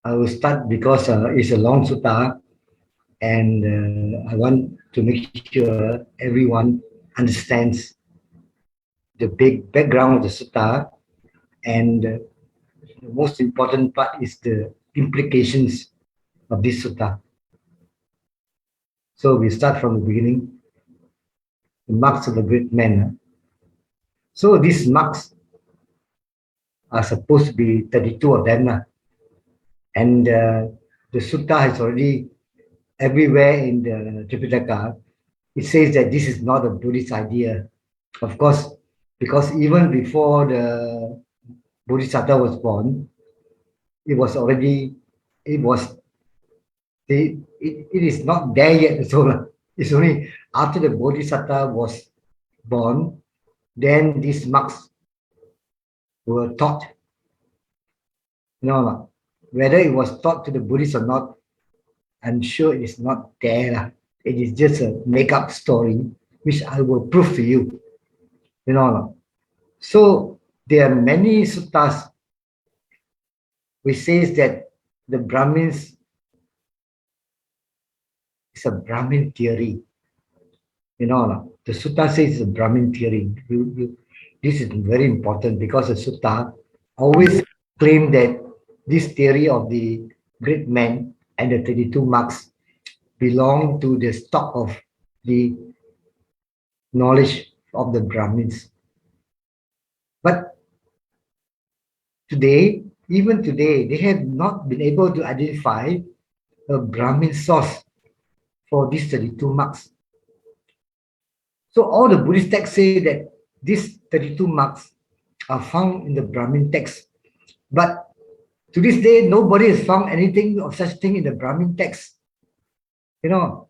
I will start because it's a long sutta, and I want to make sure everyone understands the big background of the sutta, and the most important part is the implications of this sutta. So we start from the beginning, the marks of the great man. So these marks are supposed to be 32 of them. And the sutta has already, everywhere in the Tripitaka, it says that this is not a Buddhist idea. Of course, because even before the Bodhisattva was born, it was already, it was, it is not there yet. So it's only after the Bodhisattva was born, then these marks were taught. No, whether it was taught to the Buddhists or not, I'm sure it is not there. It is just a make-up story, which I will prove to you. You know, so there are many suttas which says that the Brahmins is a Brahmin theory. You know, the sutta says it's a Brahmin theory. This is very important because the sutta always claim that this theory of the great man and the 32 marks belong to the stock of the knowledge of the Brahmins. But today, even today, they have not been able to identify a Brahmin source for these 32 marks. So all the Buddhist texts say that these 32 marks are found in the Brahmin text. But to this day, nobody has found anything of such thing in the Brahmin text. You know,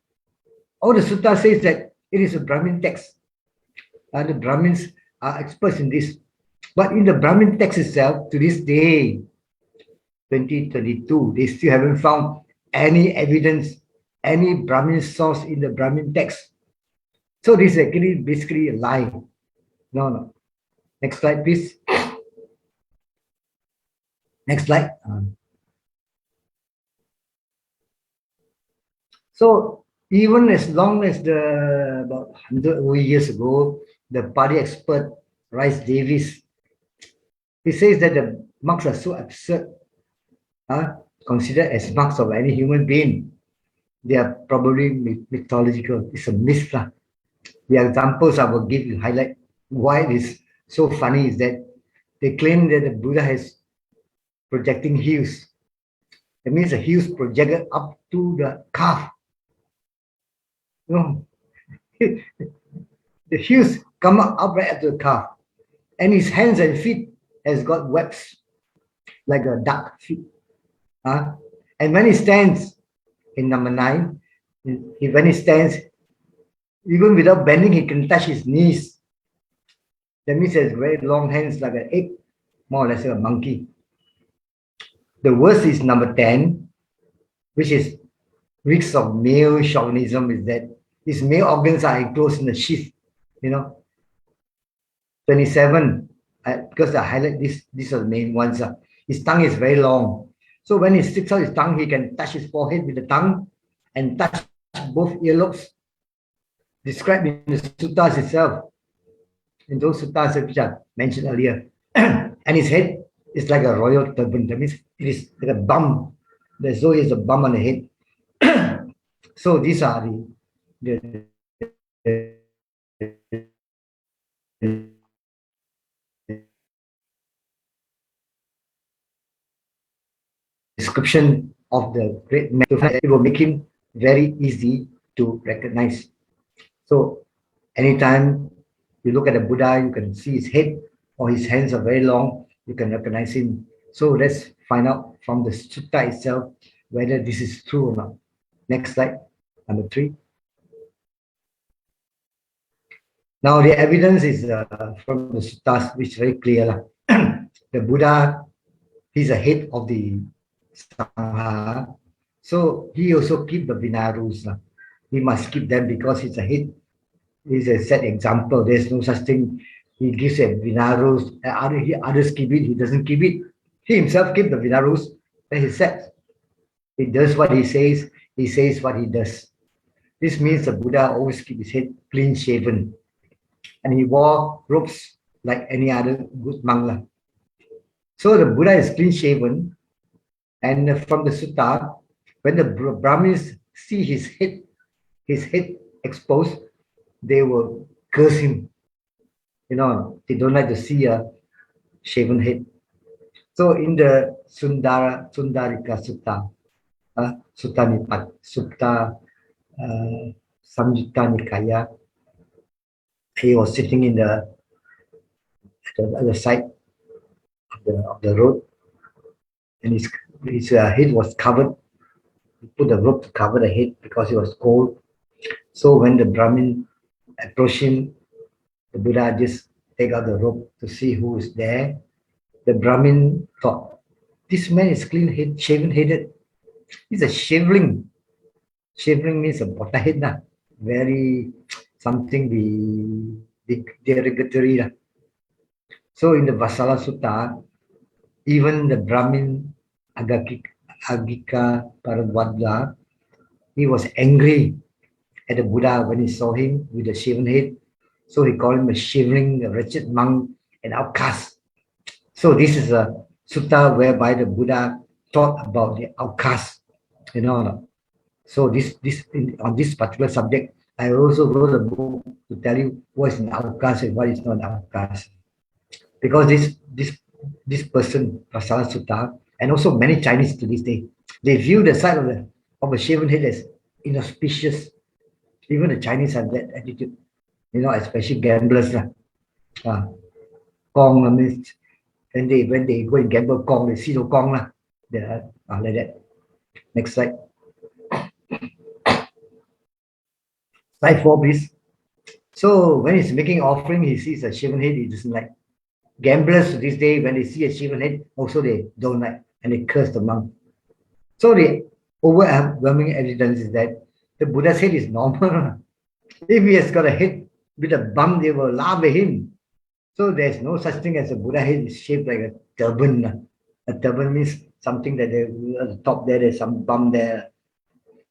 all the sutta says that it is a Brahmin text. The Brahmins are experts in this. But in the Brahmin text itself, to this day, 2022, they still haven't found any evidence, any Brahmin source in the Brahmin text. So this is actually basically a lie. No. Next slide, please. Next slide. So even as long as about 100 years ago, the party expert Rice Davis, he says that the marks are so absurd, considered as marks of any human being. They are probably mythological. It's a myth. The examples I will give you highlight why it is so funny is that they claim that the Buddha has projecting heels. That means the heels projected up to the calf. No, the heels come up right up to the calf, and his hands and feet has got webs like a duck feet. And when he stands in number 9, when he stands, even without bending, he can touch his knees. That means he has very long hands like an ape, more or less like a monkey. The worst is number 10, which is reeks of male chauvinism, is that his male organs are enclosed in the sheath, 27, because I highlight these are the main ones. His tongue is very long. So when he sticks out his tongue, he can touch his forehead with the tongue and touch both earlobes, described in the suttas itself, in those suttas which I mentioned earlier. And his head is like a royal turban. That means it is like a bum. There's always a bum on the head. So these are the description of the great man. It will make him very easy to recognize. So anytime you look at the Buddha, you can see his head or his hands are very long, you can recognize him. So let's find out from the sutta itself whether this is true or not. Next slide, number 3. Now the evidence is from the suttas, which is very clear. The Buddha, he's the head of the Sangha, so he also keep the Vinaya rules. He must keep them because he's a head. He's a set example. There's no such thing. He gives a Vinaya rules. Others keep it. He doesn't keep it. He himself keep the Vinaya rules that he sets. He does what he says what he does. This means the Buddha always keep his head clean shaven, and he wore robes like any other good monk. So the Buddha is clean shaven, and from the sutta, when the Brahmins see his head exposed, they will curse him. You know, they don't like to see a shaven head. So in the Sundarika Sutta, Sutta Nipat, Sutta Samyutta Nikaya, he was sitting in the other side of the road, and his head was covered. He put a rope to cover the head because it was cold. So when the Brahmin approached him, the Buddha just take out the rope to see who is there. The Brahmin thought, this man is shaven-headed. He's a shivering. Shivering means a botta head, very something derogatory. So in the Vasala Sutta, even the Brahmin Agika Paradwadla, he was angry at the Buddha when he saw him with a shaven head. So he called him a shivering, a wretched monk, an outcast. So this is a sutta whereby the Buddha taught about the outcast, you know. So on this particular subject, I also wrote a book to tell you what is an outcast and what is not an outcast. Because this person, Vasala Sutta, and also many Chinese to this day, they view the sight of a shaven head as inauspicious. Even the Chinese have that attitude, you know, especially gamblers. Kong means when they go and gamble Kong, they see the Kong like that. Next slide. Slide 4, please. So when he's making offering, he sees a shaven head, he doesn't like. Gamblers to this day, when they see a shaven head, also they don't like, and they curse the monk. So the overwhelming evidence is that the Buddha's head is normal. If he has got a head with a bump, they will laugh at him. So there's no such thing as a Buddha head is shaped like a turban. A turban means something that at the top there's some bump there.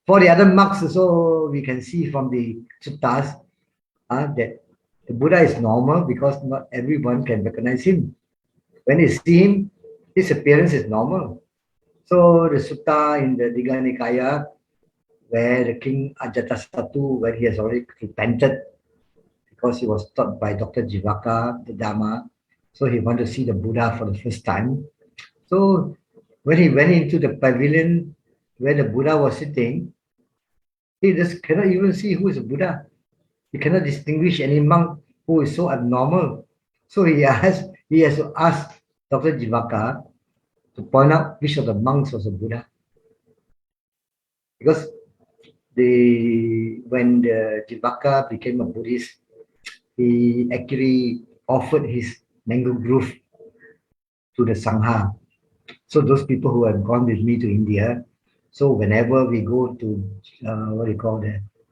For the other monks also, we can see from the suttas that the Buddha is normal because not everyone can recognize him. When you see him, his appearance is normal. So the sutta in the Digha Nikaya, where the king Ajatasattu, when he has already repented, because he was taught by Dr. Jivaka, the Dhamma, so he wanted to see the Buddha for the first time. So when he went into the pavilion where the Buddha was sitting, he just cannot even see who is the Buddha. He cannot distinguish any monk who is so abnormal. So he has to ask Dr. Jivaka to point out which of the monks was a Buddha. Because when the Jivaka became a Buddhist, he actually offered his mango grove to the Sangha. So those people who have gone with me to India, so whenever we go to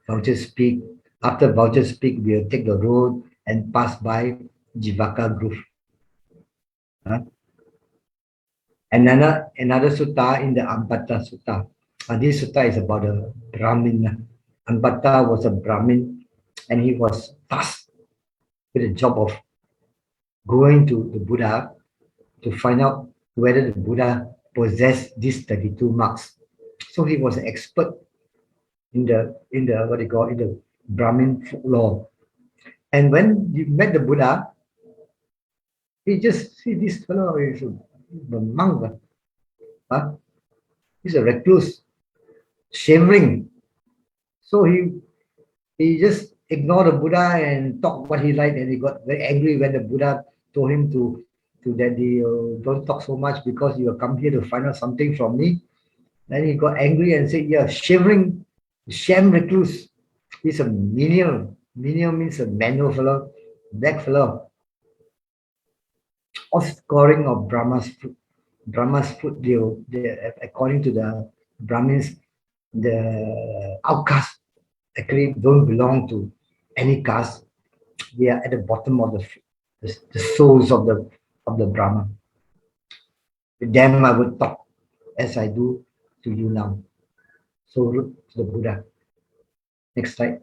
Vouchers Peak, after Vouchers Peak, we'll take the road and pass by Jivaka Grove. Another sutta in the Ambata Sutta. This sutta is about a Brahmin. Ambata was a Brahmin, and he was tasked with the job of going to the Buddha to find out whether the Buddha possessed these 32 marks. So he was an expert in the Brahmin folklore. And when he met the Buddha, he just see this fellow is a monk. He's a recluse, shivering. So he just ignored the Buddha and talked what he liked, and he got very angry when the Buddha told him to that don't talk so much because you have come here to find out something from me. Then he got angry and said, "Yeah, shivering, sham recluse. He's a menial. Menial means a manual fellow, black fellow. Offscoring of Brahma's fruit. Brahma's fruit, according to the Brahmins, the outcasts actually don't belong to any caste. They are at the bottom of the souls of the Brahma. With them I would talk as I do to you now. so rude to the Buddha. Next slide.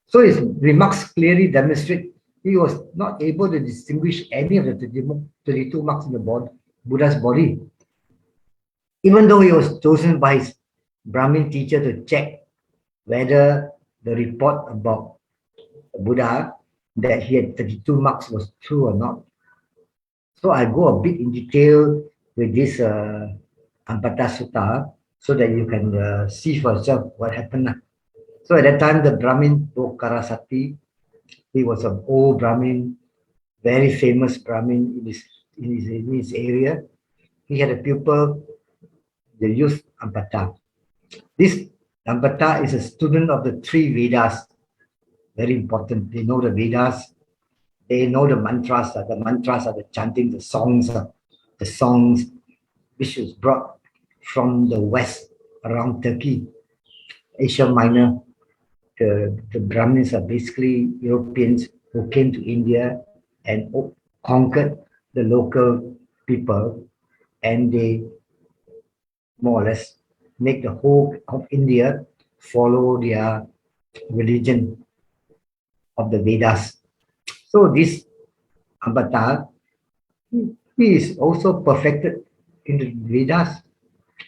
So his remarks clearly demonstrate he was not able to distinguish any of the 32 marks in the Buddha's body. Even though he was chosen by his Brahmin teacher to check whether the report about the Buddha that he had 32 marks was true or not. So I go a bit in detail with this Ampata Sutta so that you can see for yourself what happened. So at that time, the Brahmin Bokarasati, he was an old Brahmin, very famous Brahmin in his area. He had a pupil, the youth Ampata. This Ampata is a student of the three Vedas. Very important. They know the Vedas. They know the mantras. The mantras are the chanting, the songs which was brought from the west around Turkey, Asia Minor. The Brahmins are basically Europeans who came to India and conquered the local people, and they more or less make the whole of India follow their religion of the Vedas. So this avatar, he is also perfected in the Vedas.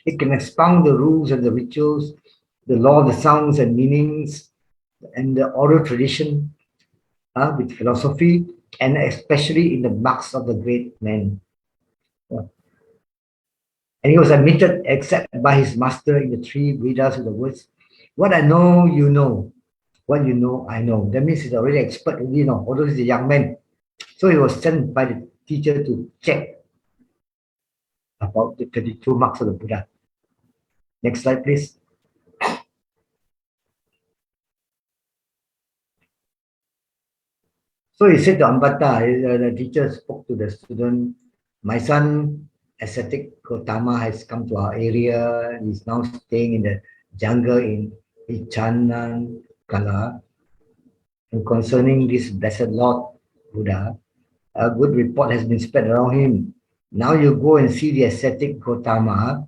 He can expound the rules and the rituals, the law, the sounds and meanings, and the oral tradition with philosophy, and especially in the marks of the great men. And he was admitted, except by his master in the three Vedas with the words, "What I know, you know. What you know, I know." That means he's already expert, you know, although he's a young man. So he was sent by the teacher to check about the 32 marks of the Buddha. Next slide, please. So he said to Ambata, the teacher spoke to the student, "My son, ascetic Gautama, has come to our area. He's now staying in the jungle in Ichanan Kala. And concerning this blessed Lord Buddha, a good report has been spread around him. Now you go and see the ascetic Gautama,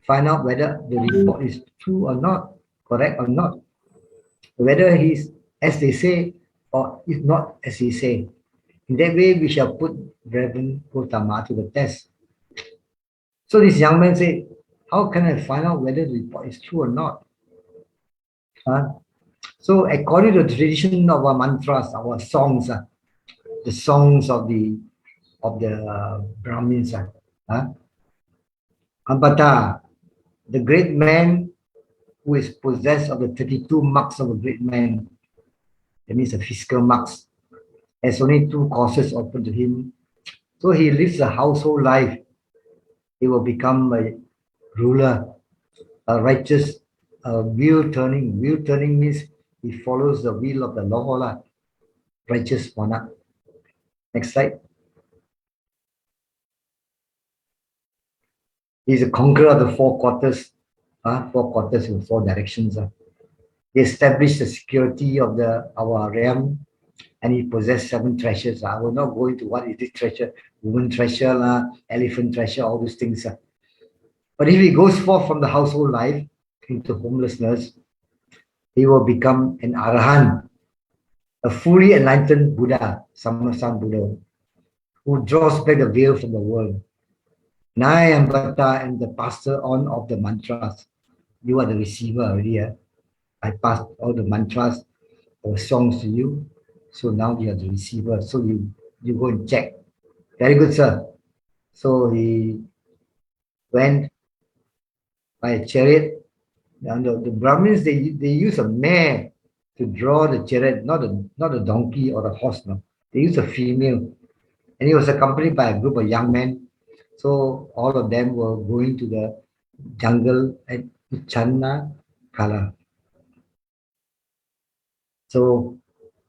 find out whether the report is true or not, correct or not, whether he's as they say or if not as he say. In that way, we shall put Reverend Gautama to the test." So this young man said, "How can I find out whether the report is true or not?" Huh? So according to the tradition of our mantras, our songs, the songs of the Brahmins, Ambata, the great man who is possessed of the 32 marks of a great man, that means the physical marks, has only two courses open to him. So he lives a household life. He will become a ruler, a righteous, wheel turning. Wheel turning means he follows the wheel of the law, righteous monarch. Next slide. He's a conqueror of the four quarters in four directions. He established the security of our realm, and he possessed 7 treasures. I will not go into what is this treasure, woman treasure, elephant treasure, all those things. But if he goes forth from the household life into homelessness, he will become an Arahant, a fully enlightened Buddha, Sammasan Buddha, who draws back the veil from the world. Now I am Bhatta and the pastor on of the mantras. You are the receiver already. I passed all the mantras or songs to you. So now you are the receiver. So you go and check. Very good, sir. So he went by a chariot. And the Brahmins, they use a mare to draw the chariot, not a donkey or a horse. No. They use a female. And he was accompanied by a group of young men. So all of them were going to the jungle at Channa Kala. So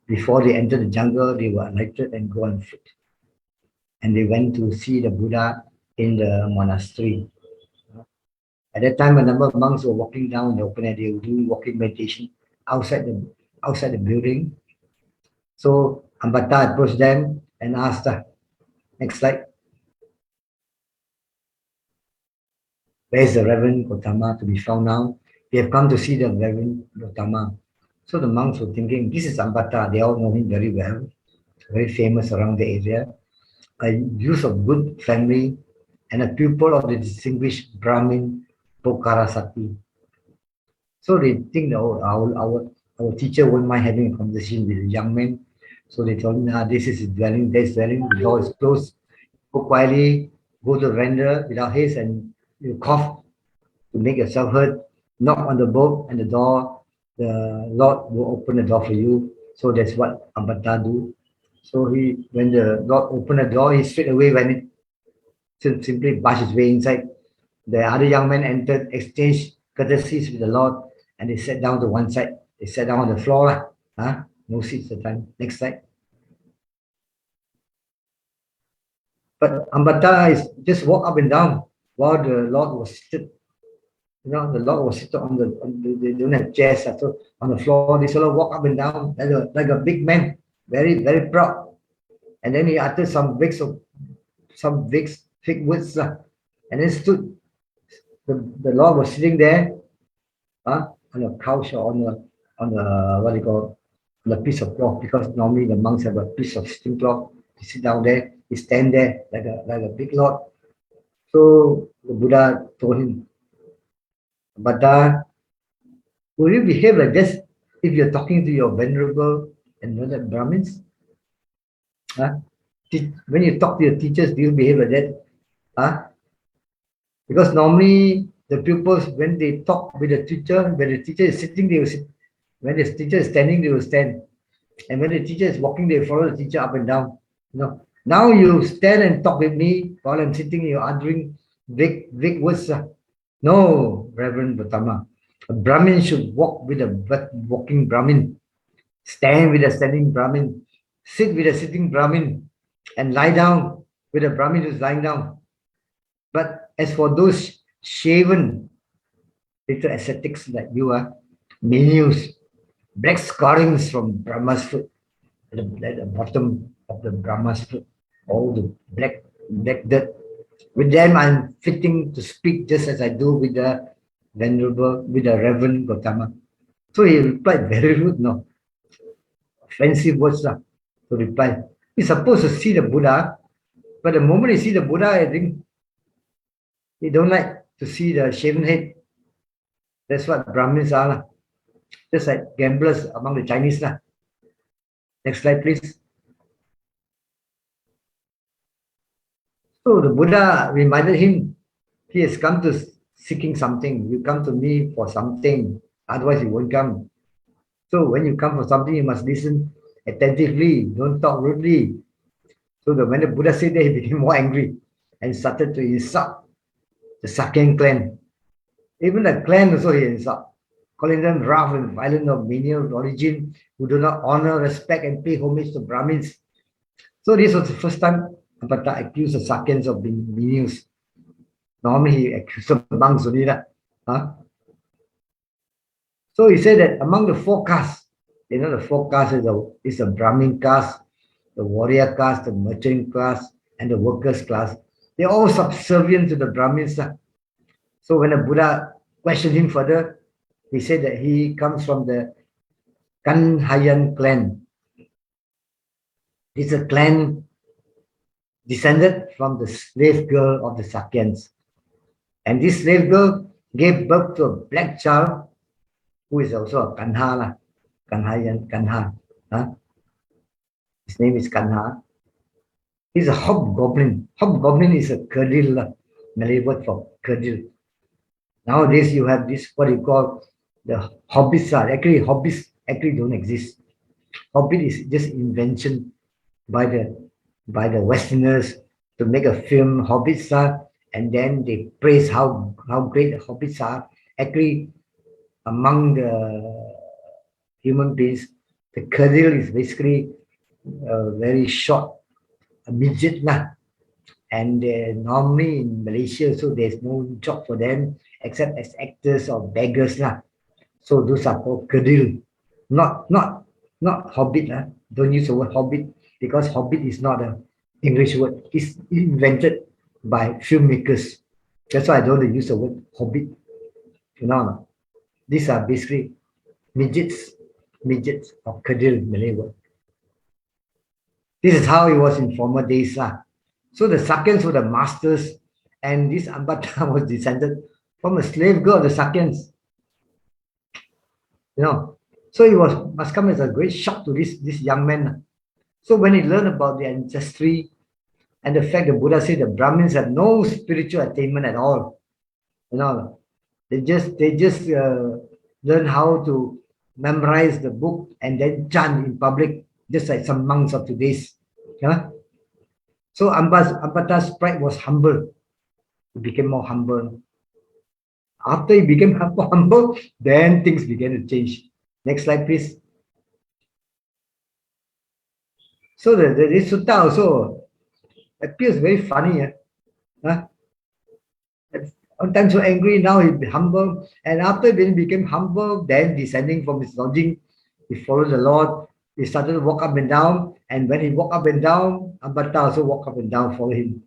before they entered the jungle, they were alighted and go on foot. And they went to see the Buddha in the monastery. At that time, a number of monks were walking down the open air. They were doing walking meditation outside the building. So Ambata approached them and asked, next slide. Where's the Reverend Gautama to be found now? We have come to see the Reverend Gautama. So the monks were thinking, this is Ambata. They all know him very well, very famous around the area. A youth of good family and a pupil of the distinguished Brahmin Pokarasati. So they think that our teacher won't mind having a conversation with the young man. So they told him, this is his dwelling, this dwelling, the door is closed. Go quietly, go to the veranda without haste, and you cough to make yourself heard. Knock on the boat and the Lord will open the door for you. So that's what Ambata do. So when the Lord opened the door, he straight away went simply barged his way inside. The other young men entered, exchanged courtesies with the Lord, and they sat down to one side. They sat down on the floor. No seats at the time. Next slide. But Ambata is just walk up and down while the Lord was seated. The Lord was seated they don't have chairs, so on the floor. They sort of walk up and down like a big man, very, very proud. And then he uttered some fake words, and then stood. The Lord was sitting there, on a couch or on a what do you call, on a piece of cloth, because normally the monks have a piece of sitting cloth. He sit down there, he stand there like a big lord. So the Buddha told him, Buddha, will you behave like this if you're talking to your venerable and learned Brahmins? When you talk to your teachers, do you behave like that? Because normally the pupils, when they talk with the teacher, when the teacher is sitting, they will sit. When the teacher is standing, they will stand. And when the teacher is walking, they follow the teacher up and down. Now you stand and talk with me while I'm sitting, you're uttering big words. No, Reverend Gautama. A Brahmin should walk with a walking Brahmin, stand with a standing Brahmin, sit with a sitting Brahmin, and lie down with a Brahmin who's lying down. But as for those shaven little ascetics like you are, menus, black scarrings from Brahma's foot, at the bottom of the Brahma's foot, all the black dirt. With them, I'm fitting to speak just as I do with the Reverend Gautama. So he replied very rude, no, offensive words to reply. He's supposed to see the Buddha, but the moment he see the Buddha, I think he don't like to see the shaven head. That's what Brahmins are, just like gamblers among the Chinese. Next slide, please. So the Buddha reminded him, he has come to seeking something. You come to me for something, otherwise you won't come. So when you come for something, you must listen attentively, don't talk rudely. So when the Buddha said that, he became more angry and started to insult the Sakyan clan. Even the clan also he insult, calling them rough and violent of menial origin, who do not honor, respect, and pay homage to Brahmins. So this was the first time Ambata accused the Sakyans of being menials. Normally he accused the monks only. So he said that among the four castes, the four castes is the Brahmin caste, the warrior caste, the merchant class, and the workers class. They're all subservient to the Brahmins. So when the Buddha questioned him further, he said that he comes from the Kanhayan clan. It's a clan descended from the slave girl of the Sakyans. And this slave girl gave birth to a black child who is also a Kanha. Kanha. His name is Kanha. He's a hobgoblin. Hobgoblin is a kerdil, Malay word for kerdil. Nowadays you have this, what you call the hobbits. Actually, hobbits actually don't exist. Hobbit is just invention by the Westerners to make a film, hobbits are, and then they praise how great the hobbits are. Actually, among the human beings, the kerdil is basically very short, a midget. And normally in Malaysia, so there's no job for them except as actors or beggars. So those are called kerdil, not hobbit. Don't use the word hobbit, because hobbit is not an English word. It's invented by filmmakers. That's why I don't use the word hobbit. You know, these are basically midgets of Kadir Malay word. This is how it was in former days. So the Sakyans were the masters, and this Ambata was descended from a slave girl of the Sakyans. You know, so it must come as a great shock to this young man. So when he learned about the ancestry and the fact that Buddha said the Brahmins have no spiritual attainment at all, you know, they just learn how to memorize the book and then chant in public, just like some monks of today's. Yeah. So Ambata's pride was humble. He became more humble. After he became humble, then things began to change. Next slide, please. So this sutta also appears very funny. Huh? Sometimes so angry, now he humble. And after he became humble, then descending from his lodging, he followed the Lord. He started to walk up and down. And when he walked up and down, Ambata also walked up and down, follow him.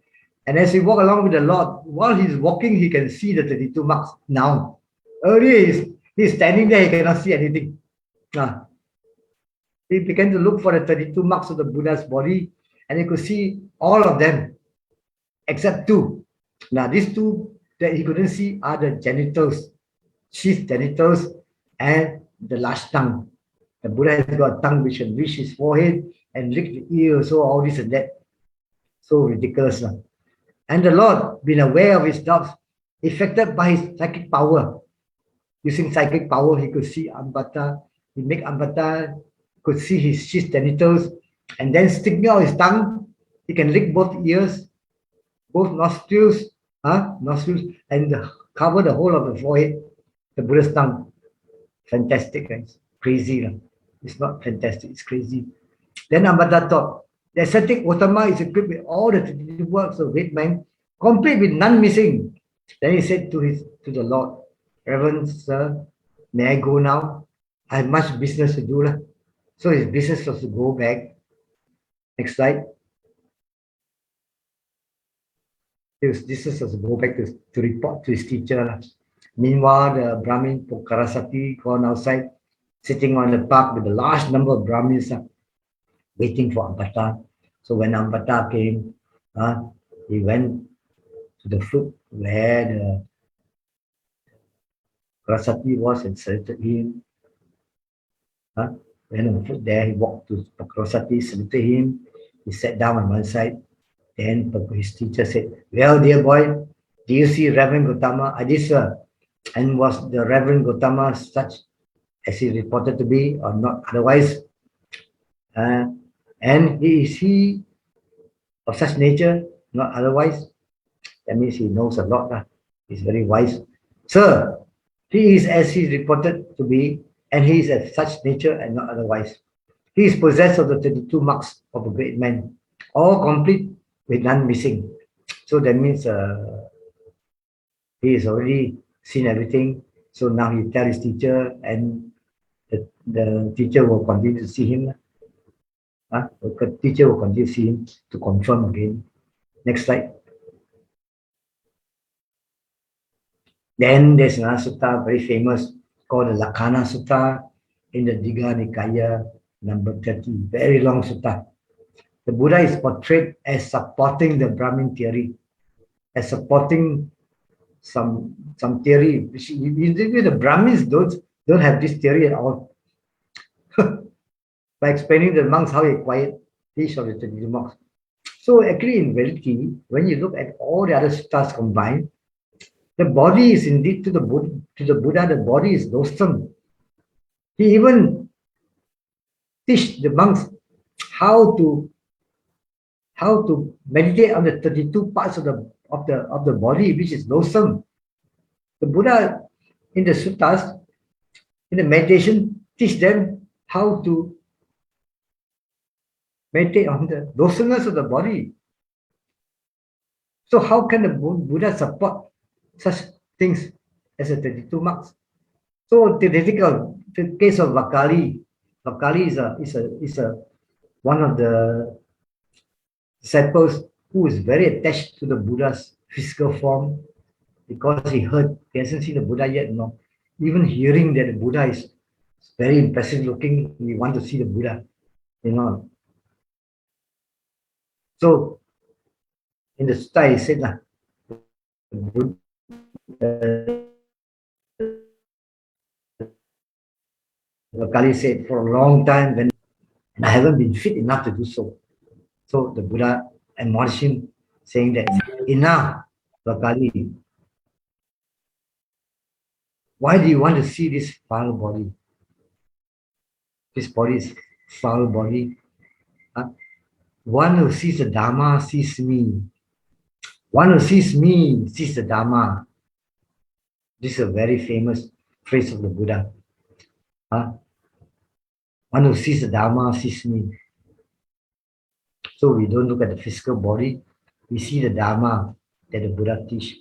And as he walked along with the Lord, while he's walking, he can see the 32 marks now. Earlier, he's standing there, he cannot see anything. He began to look for the 32 marks of the Buddha's body, and he could see all of them, except two. Now, these two that he couldn't see are the genitals, sheath genitals, and the large tongue. The Buddha has got a tongue which can reach his forehead and lick the ear, so all this and that. So ridiculous. And the Lord, being aware of his doubts, affected by his psychic power. Using psychic power, he could see Ambata. He make Ambata could see his sheath genitals, and then sticking out his tongue, he can lick both ears, both nostrils, and cover the whole of the forehead, the Buddha's tongue. Fantastic, guys. Crazy. It's not fantastic, it's crazy. Then Ambata thought, the ascetic Gautama is equipped with all the works of great man, complete with none missing. Then he said to the Lord, Reverend Sir, may I go now? I have much business to do. So his business was to go back. Next slide. His business was to go back to report to his teacher. Meanwhile, the Brahmin Pokarasati gone outside, sitting on the park with a large number of Brahmins waiting for Ambata. So when Ambata came, he went to the foot where the Parasati was and saluted him. When on foot there, he walked to Parasati, saluted him. He sat down on one side. Then his teacher said, well, dear boy, do you see Reverend Gautama? I did, sir. And was the Reverend Gautama such as he reported to be or not otherwise? And is he of such nature, not otherwise? That means he knows a lot. He's very wise. Sir, he is as he is reported to be, and he is of such nature and not otherwise. He is possessed of the 32 marks of a great man, all complete with none missing. So that means he has already seen everything. So now he tells his teacher, and the teacher will continue to see him. The teacher will continue to see him to confirm again. Next slide. Then there's another sutta, very famous, called the Lakkhana Sutta in the Digha Nikaya, number 30. Very long sutta. The Buddha is portrayed as supporting the Brahmin theory, as supporting some theory. Which the Brahmins don't have this theory at all. By explaining to the monks how he acquired each of the 32 marks. So actually, in reality, when you look at all the other suttas combined, the body is indeed to the Buddha, the body is loathsome. He even teach the monks how to meditate on the 32 parts of the body, which is loathsome. The Buddha in the suttas, in the meditation, teach them how to meditate on the loathsomeness of the body. So how can the Buddha support such things as the 32 marks? So difficult. The case of Vakali. Vakali is one of the disciples who is very attached to the Buddha's physical form. because he hasn't seen the Buddha yet, no. Even hearing that the Buddha is very impressive looking, we want to see the Buddha, you know. So in the sutta, he said, Kali said, for a long time, and I haven't been fit enough to do so. So the Buddha admonished him, saying that, enough, Kali. Why do you want to see this foul body? This body is foul body. One who sees the Dhamma sees me. One who sees me sees the Dhamma. This is a very famous phrase of the Buddha. One who sees the Dhamma sees me. So we don't look at the physical body. We see the Dhamma that the Buddha teach.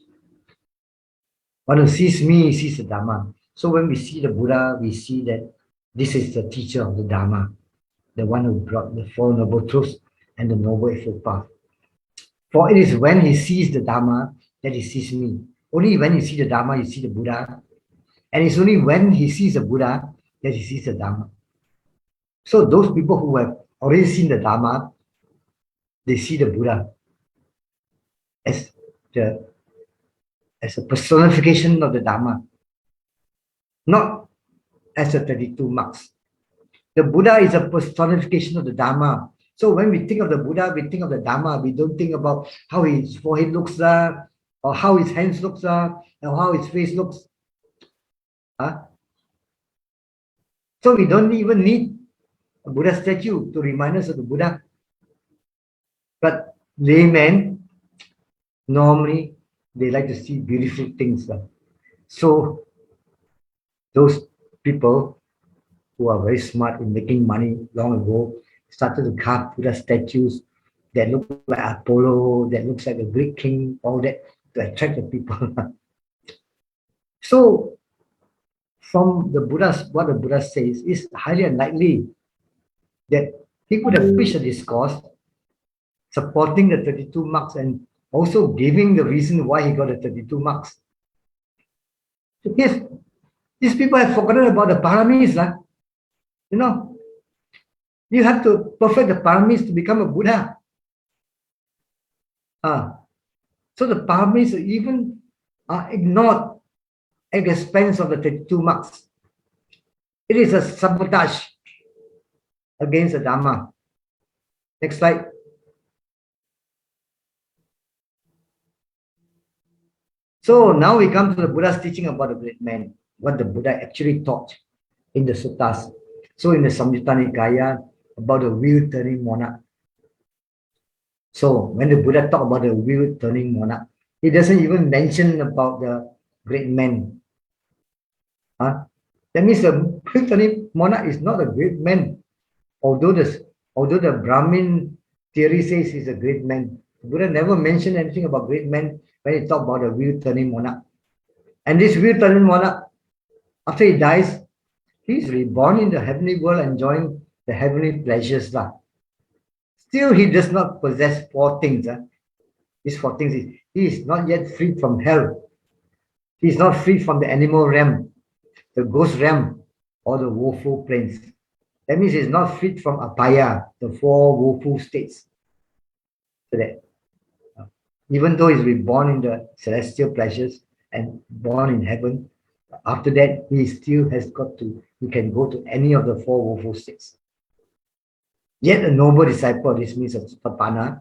One who sees me sees the Dhamma. So when we see the Buddha, we see that this is the teacher of the Dhamma, the one who brought the Four Noble Truths and the Noble Eightfold Path. For it is when he sees the Dhamma that he sees me. Only when you see the Dhamma, you see the Buddha. And it's only when he sees the Buddha that he sees the Dhamma. So those people who have already seen the Dhamma, they see the Buddha as a personification of the Dhamma, not as a 32 marks. The Buddha is a personification of the Dhamma. So when we think of the Buddha, we think of the Dhamma. We don't think about how his forehead looks, or how his hands looks, or how his face looks. So we don't even need a Buddha statue to remind us of the Buddha. But laymen, normally, they like to see beautiful things. So those people who are very smart in making money long ago started to carve Buddha statues that look like Apollo, that looks like a Greek king, all that to attract the people. So from the Buddha's, what the Buddha says is highly unlikely that he could have preached a discourse supporting the 32 marks and also giving the reason why he got the 32 marks. Yes, these people have forgotten about the paramis. You know, you have to perfect the paramis to become a Buddha. So the paramis even are ignored at the expense of the 32 marks. It is a sabotage against the Dhamma. Next slide. So now we come to the Buddha's teaching about the great man, what the Buddha actually taught in the suttas. So in the Samyutta Nikaya, about the wheel-turning monarch. So when the Buddha talked about the wheel-turning monarch, he doesn't even mention about the great man. That means the wheel-turning monarch is not a great man. Although the Brahmin theory says he's a great man, the Buddha never mentioned anything about great men when he talked about the wheel-turning monarch. And this wheel-turning monarch, after he dies, he's reborn in the heavenly world enjoying the heavenly pleasures. Still, he does not possess four things. These four things, he is not yet free from hell. He is not free from the animal realm, the ghost realm, or the woeful planes. That means he's not free from apaya, the four woeful states. So that even though he's reborn in the celestial pleasures and born in heaven, after that he still has got to, he can go to any of the four woeful states. Yet a noble disciple, this means a Sotapanna,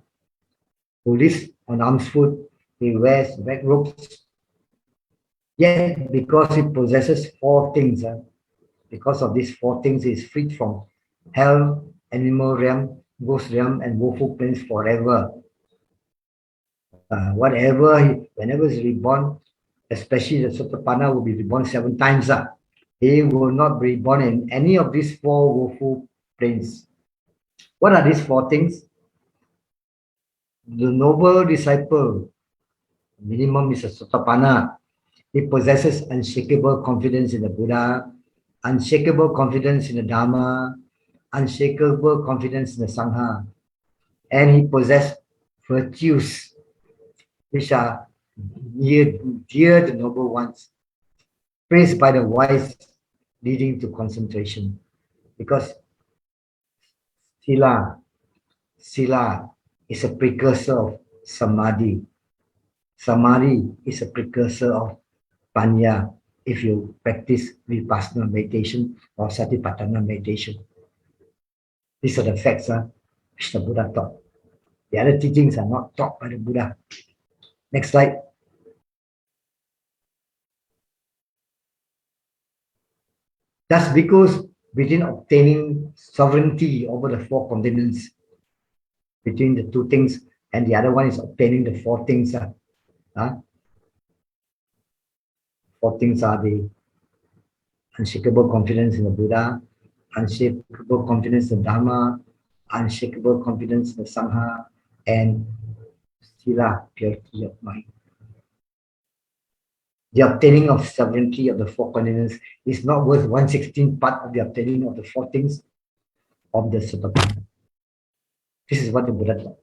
who lives on alms food, he wears black robes. Yet because he possesses four things, because of these four things, he is freed from hell, animal realm, ghost realm, and woeful planes forever. Whenever he's reborn, especially the Sotapanna will be reborn 7 times. He will not be reborn in any of these four woeful planes. What are these four things? The noble disciple, minimum is a Sotapanna. He possesses unshakable confidence in the Buddha, unshakable confidence in the Dhamma, unshakable confidence in the Sangha, and he possesses virtues which are dear the noble ones, praised by the wise, leading to concentration. Because sila is a precursor of samadhi. Samadhi is a precursor of panya if you practice vipassana meditation or satipatthana meditation. These are the facts which the Buddha taught. The other teachings are not taught by the Buddha. Next slide. Thus, because within obtaining sovereignty over the four continents, between the two things, and the other one is obtaining the four things. Four things are the unshakable confidence in the Buddha, unshakable confidence in Dhamma, unshakable confidence in the Sangha, and sila, purity of mind. The obtaining of sovereignty of the four continents is not worth 1/16 part of the obtaining of the four things of the Sotapanna. This is what the Buddha taught.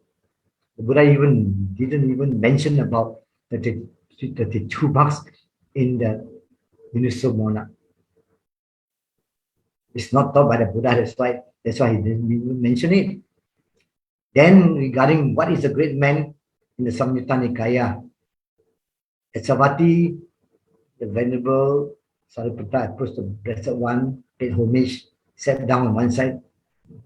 The Buddha didn't even mention about the 32 marks in the Universal Monarch. It's not taught by the Buddha, that's why he didn't even mention it. Then regarding what is a great man in the Samyutta Nikaya, at Savatthi, the Venerable Sariputta approached the Blessed One, paid homage, sat down on one side,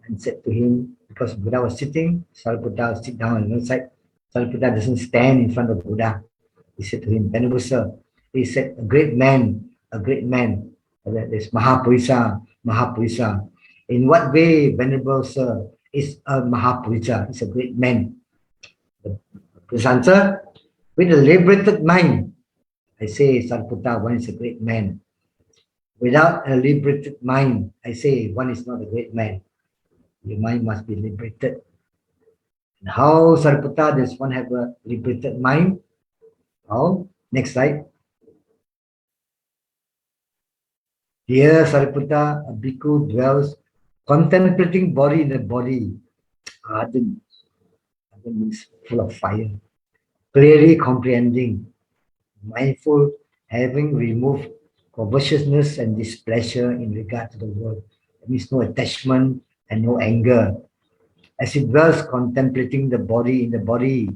and said to him, because Buddha was sitting, Sariputta would sit down on one side. Sariputta doesn't stand in front of Buddha. He said to him, Venerable Sir, he said, a great man, there's Mahāpurisa. In what way, Venerable Sir, is a Mahāpurisa, is a great man? His answer, with a liberated mind, I say, Sariputta, one is a great man. Without a liberated mind, I say, one is not a great man. Your mind must be liberated. And how, Sariputta, does one have a liberated mind? How? Next slide. Here, Sariputta, a bhikkhu dwells contemplating body in the body. Ardent means full of fire. Clearly comprehending, mindful, having removed covetousness and displeasure in regard to the world. That means no attachment and no anger. As it dwells contemplating the body in the body,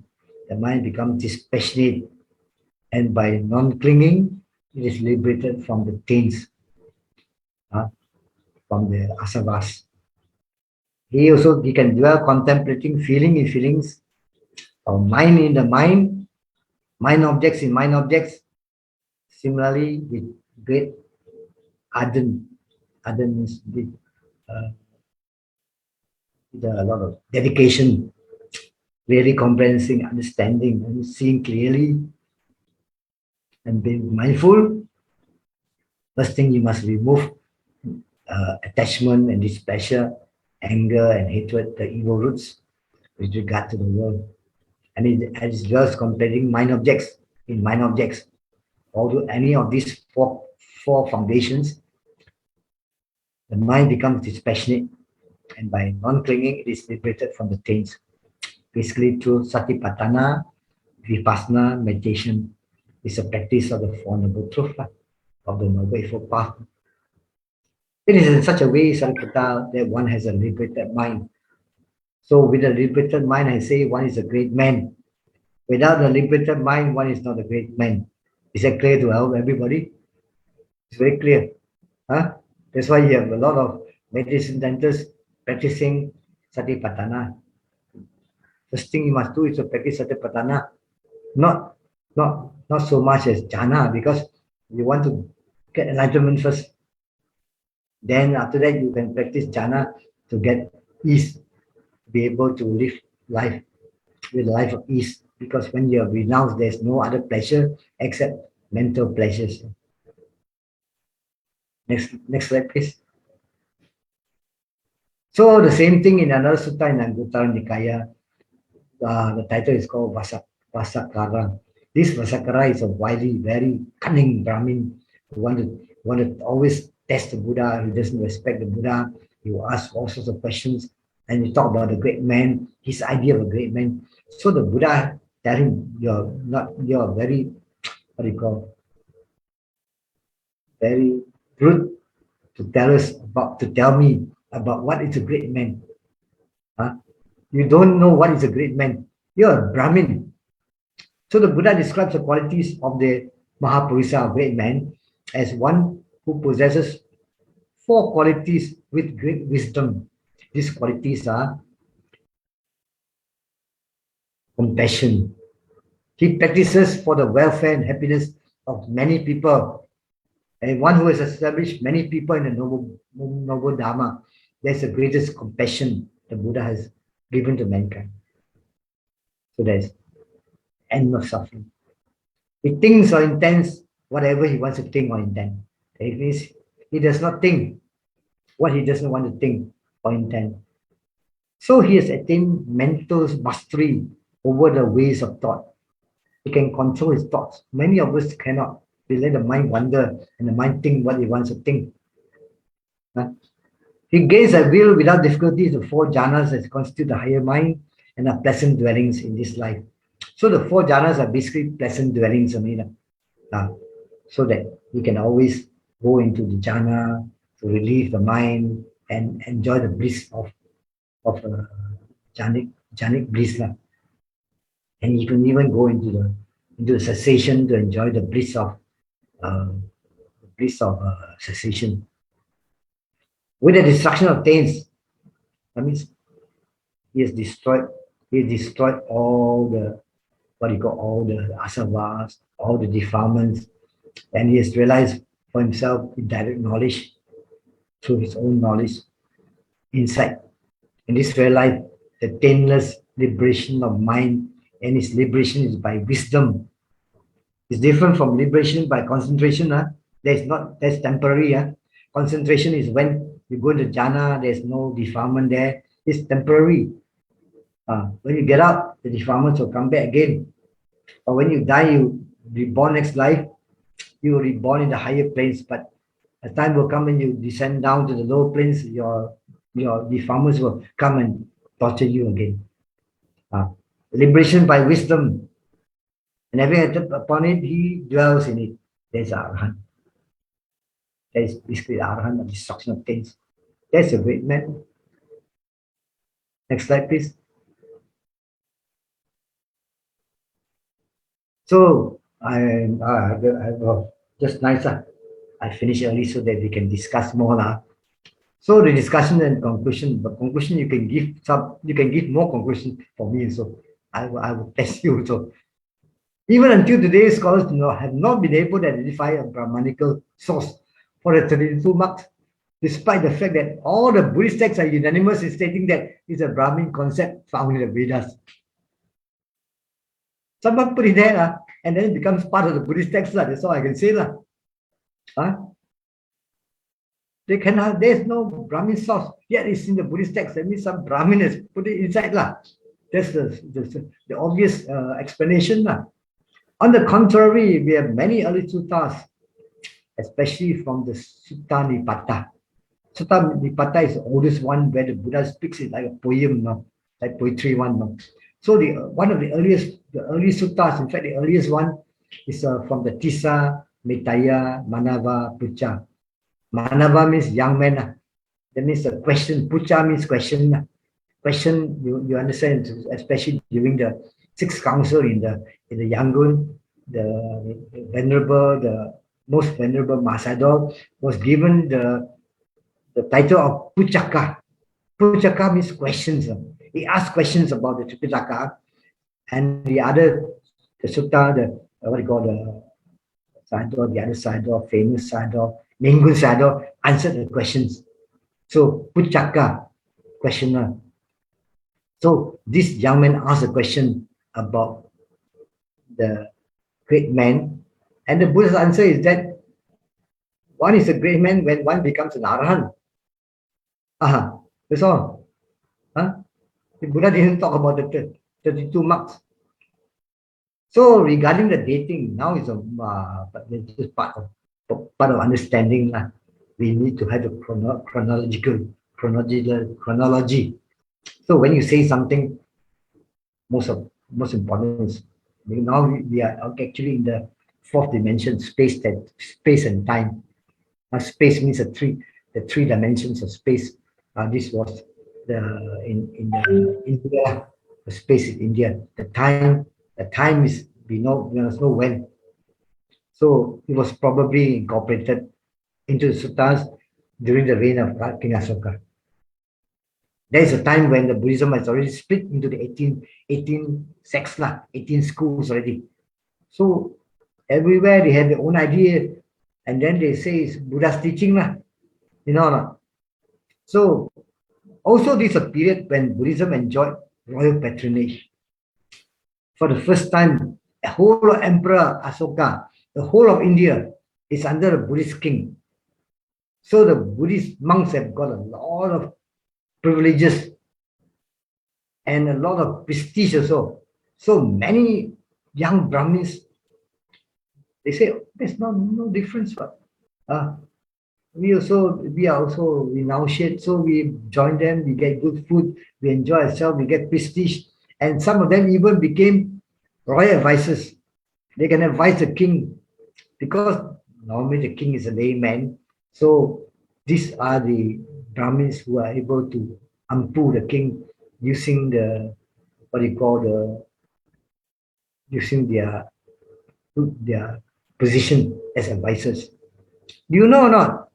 the mind becomes dispassionate, and by non-clinging, it is liberated from the taints, from the asavas. He can dwell contemplating feeling in feelings, or mind in the mind objects in mind objects. Similarly, with great ardent means with a lot of dedication, really comprehending, understanding, and seeing clearly, and being mindful. First thing, you must remove attachment and displeasure, anger and hatred, the evil roots with regard to the world. And it is just comparing mind objects in mind objects. Although any of these four foundations, the mind becomes dispassionate, and by non-clinging, it is liberated from the taints. Basically, through satipatthana, vipassana, meditation is a practice of the Four Noble Truths, of the Noble Eightfold Path. It is in such a way, Sariputta, that one has a liberated mind. So with a liberated mind, I say one is a great man. Without a liberated mind, one is not a great man. Is that clear to everybody? It's very clear. That's why you have a lot of meditation centers practicing satipatthana. First thing you must do is to practice satipatthana. Not so much as jhana, because you want to get enlightenment first. Then after that, you can practice jhana to get ease, be able to live life with a life of ease. Because when you are renounced, there's no other pleasure except mental pleasures. Next slide, please. So the same thing in another sutta in Anguttara Nikaya. The title is called Vasakara. This Vasakara is a wily, very cunning Brahmin who want to always test the Buddha. He doesn't respect the Buddha. He will ask all sorts of questions, and he talk about the great man, his idea of a great man. So the Buddha tell him, you're very, what do you call, very rude to tell me about what is a great man. Huh? You don't know what is a great man. You're a Brahmin. So the Buddha describes the qualities of the Mahapurisa, great man, as one who possesses 4 qualities with great wisdom. These qualities are compassion. He practices for the welfare and happiness of many people. And one who has established many people in the noble Dhamma, there's the greatest compassion the Buddha has given to mankind. So there's end of suffering. He thinks or intends whatever he wants to think or intend. It means he does not think what he doesn't want to think or intend. So he has attained mental mastery over the ways of thought. He can control his thoughts. Many of us cannot. We let the mind wander and the mind think what he wants to think. He gains a will without difficulty. The 4 jhanas that constitute the higher mind and are pleasant dwellings in this life. So the 4 jhanas are basically pleasant dwellings only, so that you can always go into the jhana to relieve the mind and enjoy the bliss of jhanic bliss. And you can even go into the cessation to enjoy the bliss of cessation. With the destruction of taints, that means he has destroyed all the all the asavas, all the defilements, and he has realized for himself with direct knowledge, through his own knowledge, insight. In this very life, the taintless liberation of mind, and his liberation is by wisdom. It's different from liberation by concentration. That's temporary. Concentration is when you go to jhana, there's no defilement there. It's temporary. When you get up, the defilements will come back again. Or when you die, you reborn next life, you will reborn in the higher planes. But a time will come when you descend down to the lower planes, your defilements will come and torture you again. Liberation by wisdom. And having entered upon it, he dwells in it. There's Arahant. That is basically the Arahant of destruction of things. That's a great man. Next slide, please. So I just nice. I finish early so that we can discuss more. So the discussion and conclusion. The conclusion you can give more conclusion for me. So I will test you. So even until today, scholars have not been able to identify a Brahmanical source for the 32 marks, despite the fact that all the Buddhist texts are unanimous in stating that it's a Brahmin concept found in the Vedas. Someone put it there, and then it becomes part of the Buddhist text. That's all I can say. There's no Brahmin source, yet it's in the Buddhist text. That means some Brahmin has put it inside. That's the obvious explanation. On the contrary, we have many early suttas, especially from the Sutta Nipata. Sutta Nipata is the oldest one where the Buddha speaks it like a poem, like poetry one. So one of the early suttas, in fact, the earliest one is from the Tissa, Metaya, Manava, Pucha. Manava means young man. That means the question. Pucha means question. Question, you understand, especially during the Sixth Council in the Yangon, the most venerable Mahāsādha was given the title of Puchaka. Puchaka means questions. He asked questions about the Tripitaka, and the sutta, what you call the Sadhu, the other Sadhu, famous Sadhu, Ningun Sadhu, answered the questions. So Puchaka, questioner. So this young man asked a question about the great man, and the Buddha's answer is that one is a great man when one becomes an Arahant. That's all. The Buddha didn't talk about the 32 marks. So regarding the dating, now is but this is part of understanding. We need to have the chronology. So when you say something, most important is Now we are actually in the fourth dimension, space and time. Space means the three dimensions of space. This was in the India, the space is India. The time is we must know when. So it was probably incorporated into the suttas during the reign of King Asoka. There is a time when the Buddhism has already split into the 18 sects, 18 schools already. So everywhere they have their own idea, and then they say it's Buddha's teaching, no. So also this is a period when Buddhism enjoyed royal patronage. For the first time, the whole of Emperor Asoka, the whole of India is under a Buddhist king. So the Buddhist monks have got a lot of privileges and a lot of prestige also. So many young Brahmins, they say there's no difference. But we are also renunciate, so we join them, we get good food, we enjoy ourselves, we get prestige, and some of them even became royal advisors. They can advise the king because normally the king is a layman. So these are the Brahmins who are able to ampu the king using using their position as advisors. Do you know or not?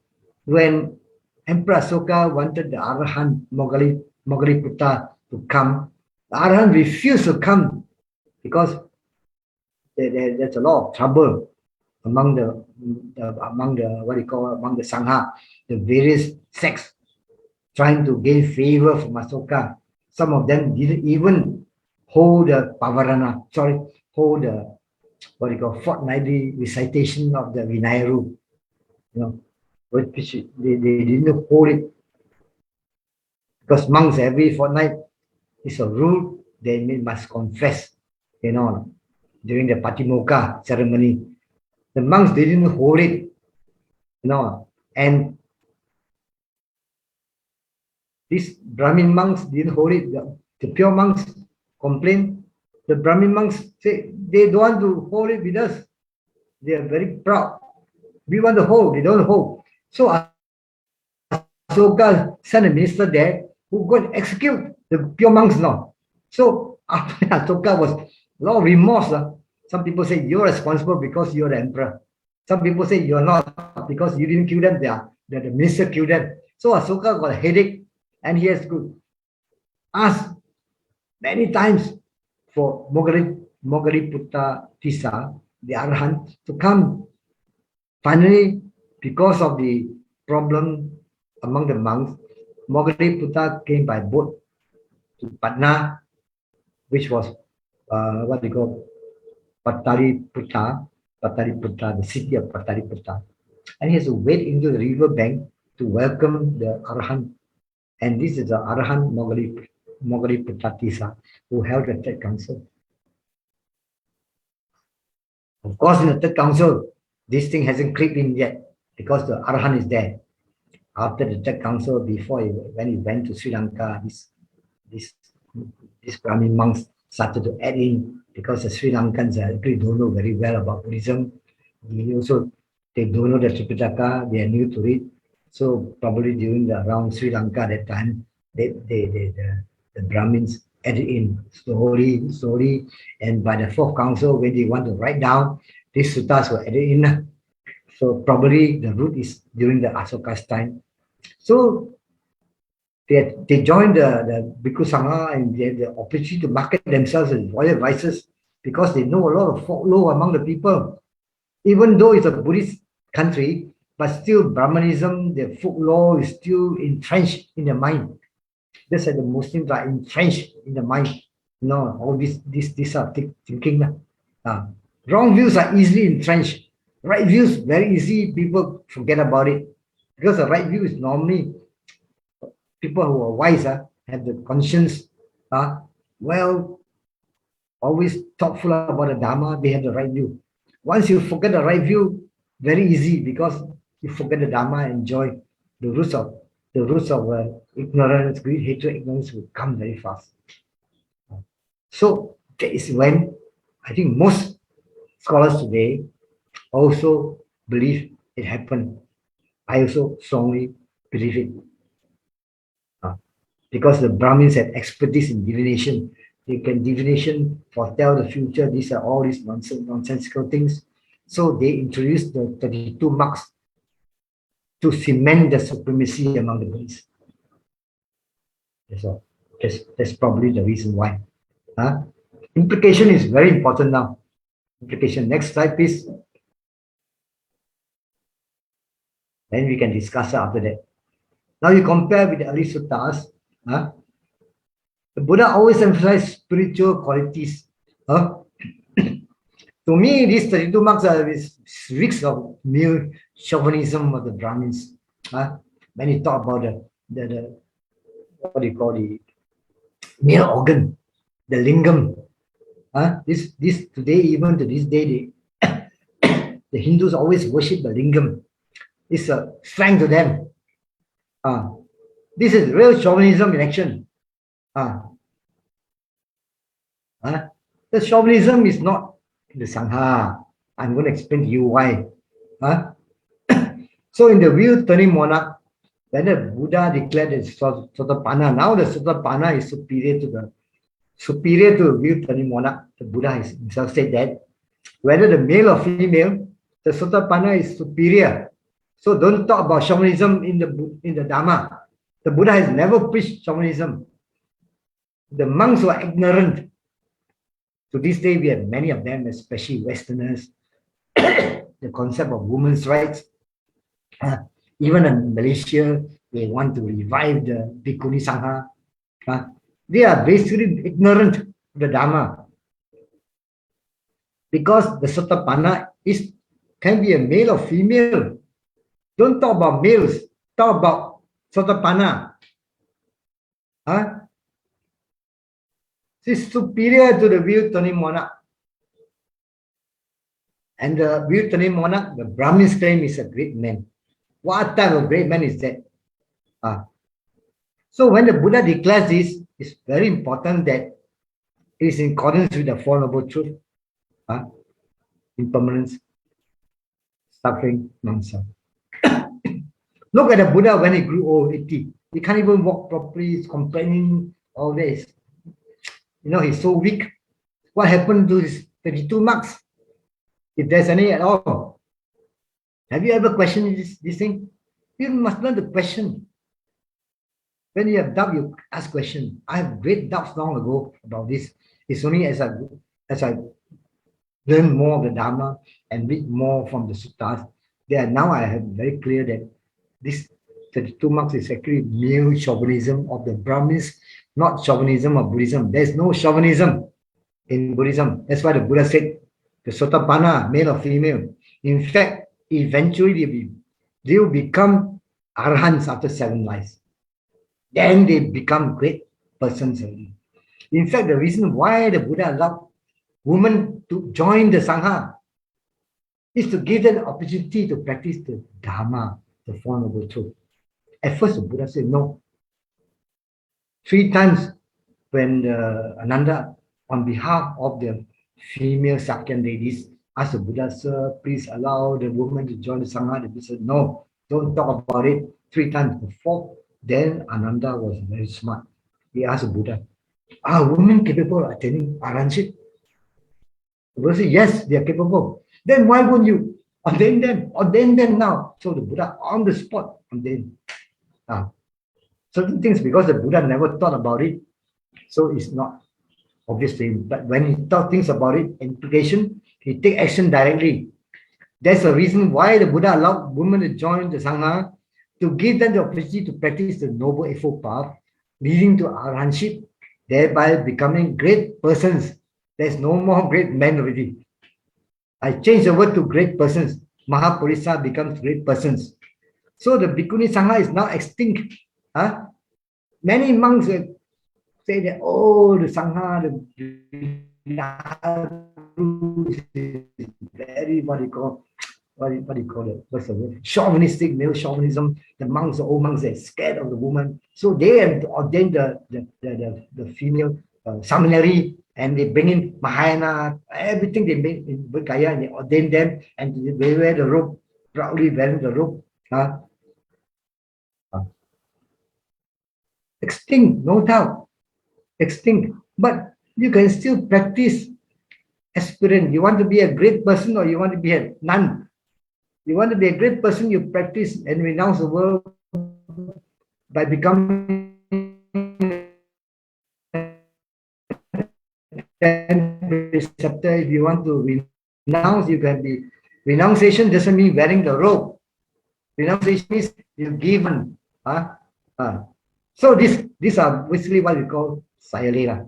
When Emperor Asoka wanted the Arahant Mogaliputta to come, the Arahant refused to come because there's a lot of trouble among the among the Sangha, the various sects trying to gain favor from Asoka. Some of them didn't even hold the Pavarana, hold the fortnightly recitation of the Vinayaru, which they didn't hold it because monks every fortnight is a rule they must confess, during the Patimokkha ceremony. The monks didn't hold it, and these Brahmin monks didn't hold it. The pure monks complained. The Brahmin monks say they don't want to hold it with us. They are very proud. We want to hold, they don't hold. So Asoka sent a minister there who go and execute the pure monks now. So after Asoka was a lot of remorse. Some people say you're responsible because you're the emperor. Some people say you're not because you didn't kill them. The minister killed them. So Asoka got a headache and he has to ask many times for Mogaliputta Tissa, the Arahant, to come. Finally, because of the problem among the monks, Mogaliputta came by boat to Patna, which was what they call Pataliputta, the city of Pataliputta. And he has to wade into the river bank to welcome the Arahant. And this is the Arahant Mogaliputta Tissa who held the third council. Of course, in the third council, this thing hasn't creeped in yet because the Arahant is there. After the third council, when he went to Sri Lanka, these Brahmin monks started to add in because the Sri Lankans actually don't know very well about Buddhism. They don't know the Tripitaka, they are new to it. So probably around Sri Lanka that time, the Brahmins added in slowly, and by the fourth council, when they want to write down, these suttas were added in. So probably the root is during the Asoka's time. So they joined the Bhikkhu Sangha and they had the opportunity to market themselves as royal advisors because they know a lot of folklore among the people. Even though it's a Buddhist country, but still Brahmanism, the folklore is still entrenched in the mind. Just like the Muslims are entrenched in the mind. All these are thinking. Wrong views are easily entrenched. Right views, very easy, people forget about it. Because the right view is normally people who are wise, have the conscience, always thoughtful about the Dhamma, they have the right view. Once you forget the right view, very easy because you forget the Dhamma and enjoy the roots of ignorance, greed, hatred, ignorance will come very fast. So that is when I think most scholars today also believe it happened. I also strongly believe it. Because the Brahmins had expertise in divination. They can divination, foretell the future. These are all these nonsensical things. So they introduced the 32 marks to cement the supremacy among the Buddhists. That's all. That's probably the reason why. Implication is very important now. Implication. Next slide, please. Then we can discuss it after that. Now you compare with the early suttas. The Buddha always emphasized spiritual qualities. To me, these 32 marks are reeks of mere chauvinism of the Brahmins. When you talk about the what do you call the mere organ, the lingam. This today, even to this day, the Hindus always worship the lingam. It's a strength to them. This is real chauvinism in action. The chauvinism is not the Sangha. I'm going to explain to you why. So in the wheel turning monarch, when the Buddha declared the Sotapanna, now the Sotapanna is superior to wheel turning monarch. The Buddha himself said that whether the male or female, the Sotapanna is superior. So don't talk about shamanism in the Dhamma. The Buddha has never preached shamanism. The monks were ignorant. To this day, we have many of them, especially Westerners, the concept of women's rights. Even in Malaysia, they want to revive the Bhikkhuni Sangha. They are basically ignorant of the Dhamma. Because the Sotapanna can be a male or female. Don't talk about males, talk about Sotapanna. It's superior to the wheel turning monarch. And the wheel turning monarch, the Brahmins claim is a great man. What type of great man is that? So when the Buddha declares this, it's very important that it is in accordance with the Four Noble Truths. Impermanence, suffering, non-self. Look at the Buddha when he grew old, 80. He can't even walk properly, he's complaining all this. He's so weak. What happened to his 32 marks? If there's any at all. Have you ever questioned this thing? You must learn the question. When you have doubt, you ask question. I have great doubts long ago about this. It's only as I learn more of the Dhamma and read more from the suttas, now I have very clear that this 32 marks is actually mere chauvinism of the Brahmins, not chauvinism of Buddhism. There's no chauvinism in Buddhism. That's why the Buddha said the Sotapanna, male or female. In fact, eventually they will become arahants after 7 lives. Then they become great persons. In fact, the reason why the Buddha allowed women to join the Sangha is to give them the opportunity to practice the Dhamma, the Four Noble Truths. At first, the Buddha said no. 3 times when Ananda, on behalf of the female Sakyan ladies, asked the Buddha, sir, please allow the woman to join the Sangha. The Buddha said, no, don't talk about it. 3 times. The 4th, then Ananda was very smart. He asked the Buddha, are women capable of attaining arahantship? The Buddha said, yes, they are capable. Then why won't you ordain them? Ordain them now. So the Buddha on the spot ordained. Certain things, because the Buddha never thought about it, so it's not obviously. But when he thinks about it, implication, he take action directly. That's the reason why the Buddha allowed women to join the Sangha, to give them the opportunity to practice the Noble Eightfold Path, leading to arahantship, thereby becoming great persons. There's no more great men already. I change the word to great persons. Mahāpurisa becomes great persons. So the Bhikkhuni Sangha is now extinct. Many monks say that, oh, the Sangha, the is very, what do you call it? What's the word? Chauvinistic, male chauvinism. The monks, the old monks, they're scared of the woman. So they have ordained the female seminary, and they bring in Mahayana, everything they make in Budaya, and they ordain them, and they wear the robe, proudly wearing the robe. Extinct, no doubt, extinct. But you can still practice aspirant. You want to be a great person or you want to be a nun? You want to be a great person, you practice and renounce the world by becoming preceptor. If you want to renounce, you can be. Renunciation doesn't mean wearing the robe. Renunciation means you give. So these are basically what we call sayalila.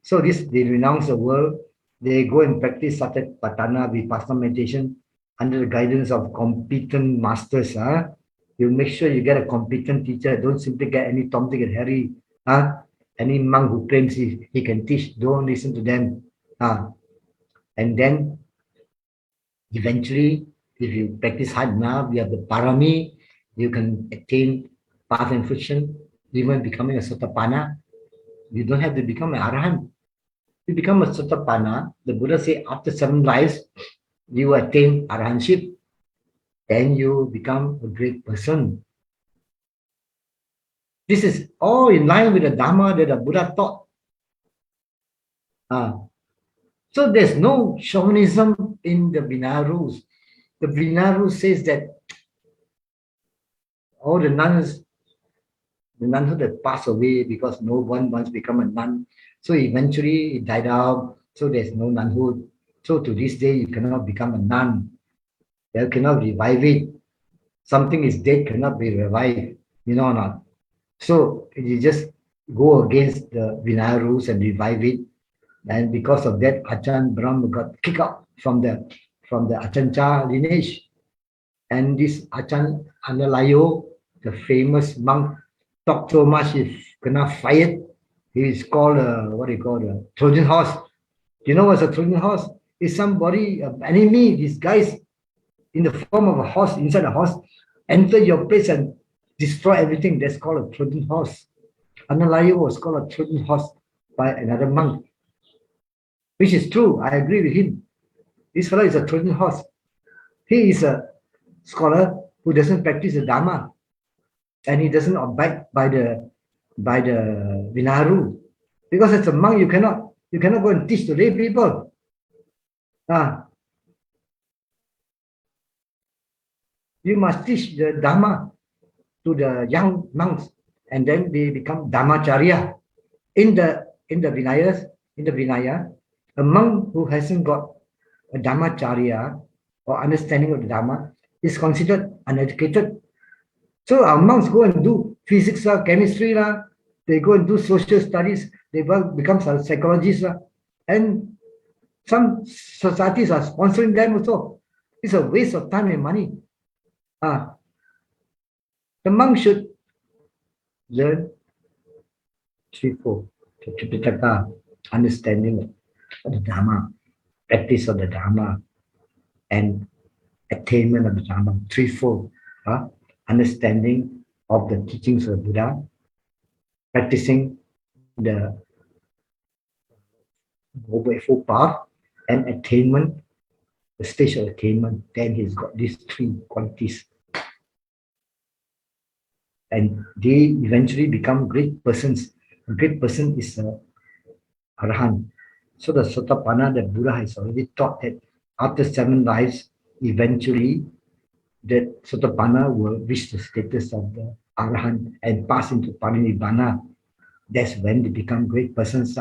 So they renounce the world. They go and practice satipatthana, vipassana meditation under the guidance of competent masters. You make sure you get a competent teacher. Don't simply get any Tom, Dick, and Harry. Any monk who claims he can teach, don't listen to them. And then eventually, if you practice hard enough, you have the parami, you can attain path and friction, even becoming a sotapanna. You don't have to become an arahant. You become a sotapanna. The Buddha said after 7 lives, you attain arahantship. Then you become a great person. This is all in line with the Dhamma that the Buddha taught. So there's no chauvinism in the Vinaya rules. The Vinaya rule says that all the nuns that passed away because no one wants to become a nun. So eventually it died out. So there's no nunhood. So to this day, you cannot become a nun. You cannot revive it. Something is dead, cannot be revived. You know or not? So you just go against the Vinaya rules and revive it. And because of that, Achan Brahma got kicked out from the Achancha lineage. And this Achan Analayo, the famous monk, talked so much, he cannot fight. He is called a Trojan horse. Do you know what's a Trojan horse? It's somebody, an enemy, these guys in the form of a horse, inside a horse, enter your place and destroy everything. That's called a Trojan horse. Analayo was called a Trojan horse by another monk, which is true. I agree with him. This fellow is a Trojan horse. He is a scholar who doesn't practice the Dhamma, and he doesn't abide by the Vinaya rule. Because as a monk, you cannot go and teach the lay people. You must teach the Dhamma to the young monks, and then they become Dhammacharya. In the Vinaya, a monk who hasn't got a Dhammacharya or understanding of the Dhamma is considered uneducated. So our monks go and do physics, chemistry, they go and do social studies, they become psychologists, and some societies are sponsoring them also. It's a waste of time and money. The monk should learn threefold: Tripitaka, understanding of the Dhamma, practice of the Dhamma, and attainment of the Dhamma. Threefold: understanding of the teachings of the Buddha, practicing the Noble Eightfold Path, and attainment, the stage of attainment. Then he's got these 3 qualities. And they eventually become great persons. A great person is a Arahant. So the Sotapanna, the Buddha has already taught that after 7 lives, eventually that Sotapanna will reach the status of the Arahant and pass into Parinibbana. That's when they become great persons.